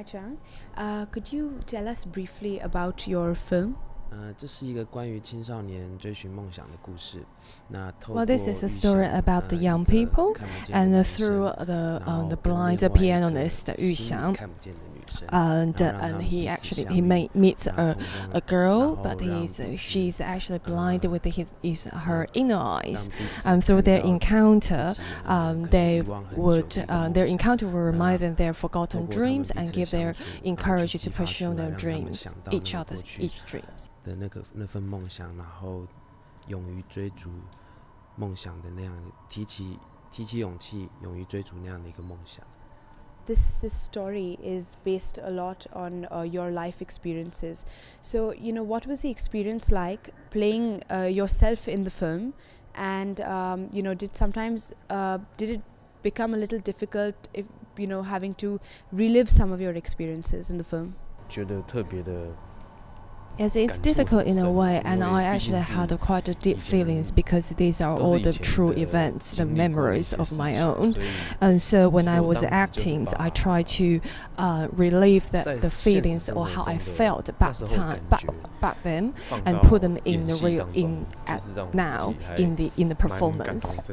Hi Chang. Could you tell us briefly about your film? 这是一个关于青少年追寻梦想的故事。那透 Well, 过 this is a 预 story 想 about the 一 young 个 people, 看不见的 and 女 through 生， the 然后 the 跟 blind 另外一 pianist 个 Yu 新 Xiang, 看不见的女生， and 然后让他 and 们 he 彼此 actually 相 he 遇， meets 那 a 碰撞， a girl, 然后 but 让彼此 she's actually blind with her inner eyes, 让彼此 and through 看 their 到 encounter, 自己可能 they 遗忘很久 would 的一个 their 梦想。 encounter will remind 那 them their 透 forgotten 过他们 dreams 彼 and 此 give 相 their 处，然后去 encourage 激 to 发 pursue 出来， their 让他们 dreams, 想到 each 那个 other's 过去 each dreams. 的那份梦想，然后勇于追逐梦想的那样，提起勇气，勇于追逐那样的一个梦想。This story is based a lot on your life experiences. So, what was the experience like playing yourself in the film? And, did it become a little difficult if, having to relive some of your experiences in the film? 觉得特别的 Yes, it's difficult in a way, and I actually had quite a deep feelings because these are all the true events, the memories of my own. And so when I was acting, I tried to relive the feelings or how I felt back then, and put them in the real now in the performance.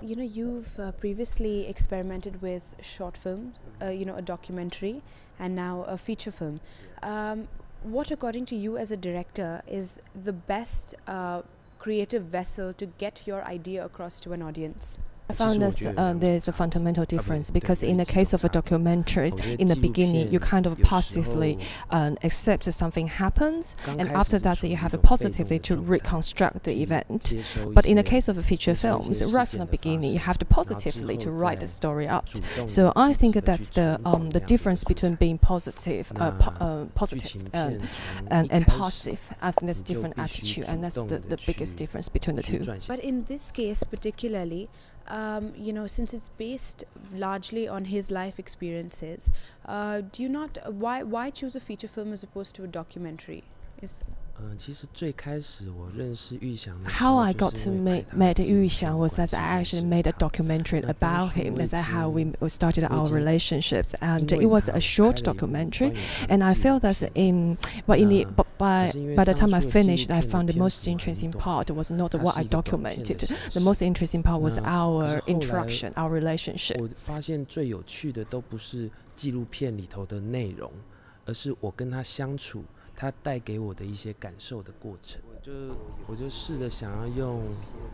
You've previously experimented with short films, a documentary, and now a feature film. What, according to you as a director, is the best creative vessel to get your idea across to an audience? I found that there's a fundamental difference because in the case of a documentary, in the beginning you kind of passively accept that something happens, and after that you have to positively to reconstruct the event. But in the case of a feature films, right from the beginning you have to positively to write the story out. So I think that's the difference between being positive and passive. I think that's different attitude, and that's the biggest difference between the two. But in this case particularly, since it's based largely on his life experiences, why choose a feature film as opposed to a documentary? 其实最开始我认识玉祥的时 How 候 I 就 got 是 to 因为拍 meet 他 Yu 的相 Xiang 关 was that 系 I 列 actually 是 made a documentary 那当 about 初 him. 我已 That's how 经 we started our 我已经 relationships, 因 and 为 it was 他 a short 拍了一部 documentary. 关于他的 And I 纪 felt 录 that 片 by 可是因为 the 当 time I 初的纪录 finished, I 片的 found the 篇 most 幅很 interesting 短 part was not 它 what 是 I 一个短片的 documented. 形 The 式 most interesting part was 那可 our 是后来 interaction, our relationship. 我发现最有趣的都不是纪录片里头的内容，而是我跟他相处，他带给我的一些感受的过程。我就试着想要用，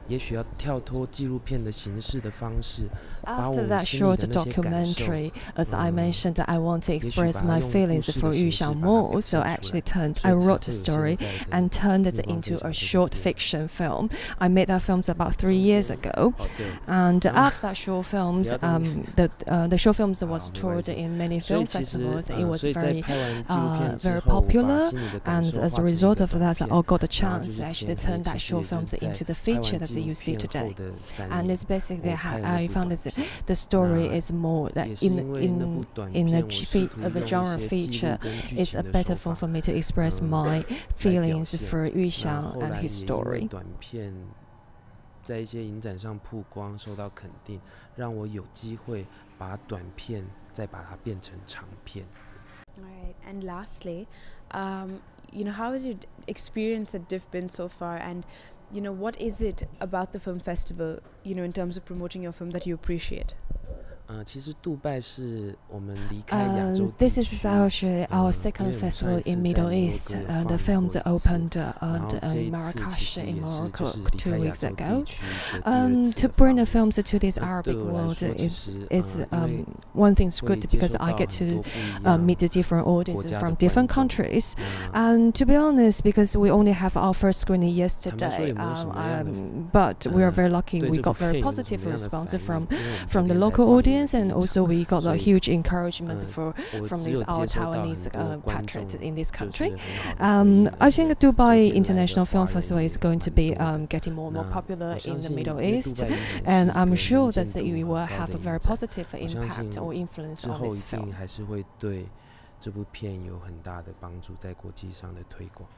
也许要跳脱纪录片的形式的方式，把我 After 们 that 心里 short 的那些感受， documentary, as I mentioned, that I want to 也许 express 把它 my 用 feelings 故事 for 的 Yu 形式 Xiang 把它 more. 表 So 现出 actually 来， I 所以才 wrote 会 the 有现 story 在的 and turned it 欲望 into 最小 a 的 short 地步。 fiction film. I made that film about 3 years ago, 哦对， and after that short films, the short films was 没 toured 关系。 in many 所以 film 其实 festivals. It was 所以在 very 拍完纪录片之 very 后，我把 popular, 心里的感 and 受 as 画 a 成一 result 个 of 短 that, 片， I got the 然后 chance 就 to 是 actually 片 turn 头 that 其实 short 也就 films 是在 into the 拍 feature 完 that 纪录 you see 片 today. 后的3 And 年， it's basically 我 how 拍了 I 部 found 短 this, 片。 the story 那 is more that 也是因为那部短 in 片， the 我试图 the 用 genre 一些记 feature, 录跟剧 it's 情 a 的 better 手 form 法 for me to express my 来表 feelings 现。 for Yu 那 Xiang 后 and 来 his 也因为 story. 短片在一些影展上曝光，受到肯定，让我有机会把短片再把它变成长片。All right. And lastly, how has your experience at DIFF been so far? And, what is it about the film festival, in terms of promoting your film that you appreciate? 其实杜拜是我们离开亚洲地 This 区 is actually our 因 second 为我们上 festival 一次 in 在 Middle 摩洛 East. 哥有 The 放 films 过一次 opened 然后这 in 一次其 Marrakesh 实 in 也是 Morocco 就是离 2 开亚 weeks 洲 ago. 地区的第二次 To 的 bring 放 the 映 films to this 那 Arabic 对我来 world 说其 is 实 is 因为 one thing's 会 good 接 because 受 I 到 get 很 to 多不一样 meet the different 国 audiences 家 from 的 different 观众 countries. 那 And to be honest, because we only have our first screening 坦白说 yesterday, 也没有什么样的 but we are very lucky 对 we 这部 got very 片有什 positive 么样的 response 反 from 应，因为我们 from 昨 the 天才 local 放映的 audience, 第 and 一场 also we got 所 a 以 huge encouragement 我 from 只有 these our 接收到 Taiwanese 很多观众 patriots in this 就是 country. 很好的回应， I 而且 think 昨 Dubai 天来的 International 华 Film 人 Festival 也 is going to 蛮 be 多的。 getting more and more 那 popular 我 in 相 the 信，因 Middle 为杜 East, 拜影展是 and 一 I'm 个 sure 能见 that 度 it 很 will 高 have 的 a very 影展， positive 我相 impact 信 or influence 之 on 后 this 一 film. 定还是会对这部片有很大的帮助，在国际上的推广。